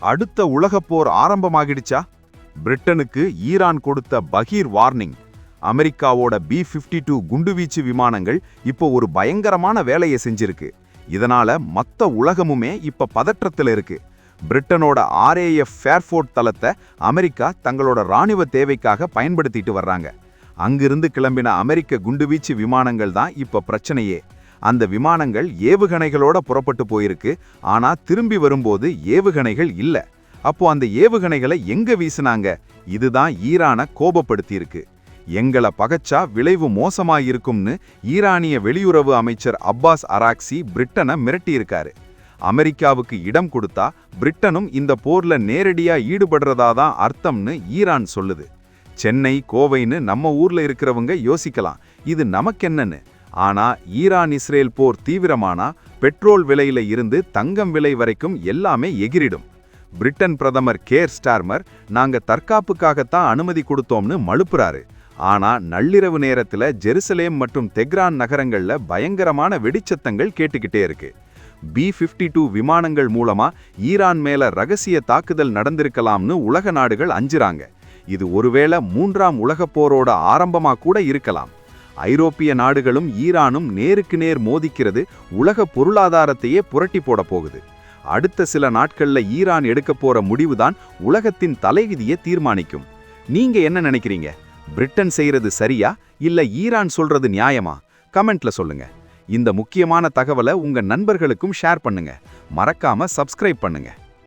அடுத்த உலகப் போர் ஆரம்பமாகிடுச்சா? பிரிட்டனுக்கு ஈரான் கொடுத்த பகீர் வார்னிங். அமெரிக்காவோட B-52 குண்டுவீச்சு விமானங்கள் இப்போ ஒரு பயங்கரமான வேலையை செஞ்சிருக்கு. இதனால மொத்த உலகமுமே இப்ப பதற்றத்துல இருக்கு. பிரிட்டனோட RAF ஃபேர்ஃபோர்ட் தளத்தை அமெரிக்கா தங்களோட ராணுவ தேவைக்காக பயன்படுத்திட்டு வர்றாங்க. அங்கிருந்து கிளம்பின அமெரிக்க குண்டுவீச்சு விமானங்கள் தான் இப்ப பிரச்சனையே. அந்த விமானங்கள் ஏவுகணைகளோட புறப்பட்டு போயிருக்கு. ஆனா திரும்பி வரும்போது ஏவுகணைகள் இல்ல. அப்போ அந்த ஏவுகணைகளை எங்க வீசினாங்க? இதுதான் ஈரானை கோபப்படுத்தியிருக்கு. எங்களை பகச்சா விளைவு மோசமாயிருக்கும்னு ஈரானிய வெளியுறவு அமைச்சர் அப்பாஸ் அராக்சி பிரிட்டனை மிரட்டியிருக்காரு. அமெரிக்காவுக்கு இடம் கொடுத்தா பிரிட்டனும் இந்த போர்ல நேரடியா ஈடுபடுறதாதான் அர்த்தம்னு ஈரான் சொல்லுது. சென்னை, கோவைன்னு நம்ம ஊர்ல இருக்கிறவங்க யோசிக்கலாம், இது நமக்கென்னன்னு. ஆனா ஈரான் இஸ்ரேல் போர் தீவிரமானா பெட்ரோல் விலையில இருந்து தங்கம் விலை வரைக்கும் எல்லாமே எகிரிடும். பிரிட்டன் பிரதமர் கேர் ஸ்டார்மர் நாங்க தற்காப்புக்காகத்தான் அனுமதி கொடுத்தோம்னு மழுப்புறாரு. ஆனா நள்ளிரவு நேரத்துல ஜெருசலேம் மற்றும் தெஹ்ரான் நகரங்கள்ல பயங்கரமான வெடிச்சத்தங்கள் கேட்டுக்கிட்டே இருக்கு. B-52 விமானங்கள் மூலமா ஈரான் மேல ரகசிய தாக்குதல் நடந்திருக்கலாம்னு உலக நாடுகள் அஞ்சுறாங்க. இது ஒருவேளை 3ஆம் உலகப் போரோட ஆரம்பமா கூட இருக்கலாம். ஐரோப்பிய நாடுகளும் ஈரானும் நேருக்கு நேர் மோதிக்கிறது உலக பொருளாதாரத்தையே புரட்டி போட போகுது. அடுத்த சில நாட்கள்ல ஈரான் எடுக்க போற முடிவுதான் உலகத்தின் தலைவிதியை தீர்மானிக்கும். நீங்க என்ன நினைக்கிறீங்க? பிரிட்டன் செய்யறது சரியா இல்ல ஈரான் சொல்றது நியாயமா? கமெண்ட்ல சொல்லுங்க. இந்த முக்கியமான தகவலை உங்க நண்பர்களுக்கும் ஷேர் பண்ணுங்க. மறக்காம சப்ஸ்கிரைப் பண்ணுங்க.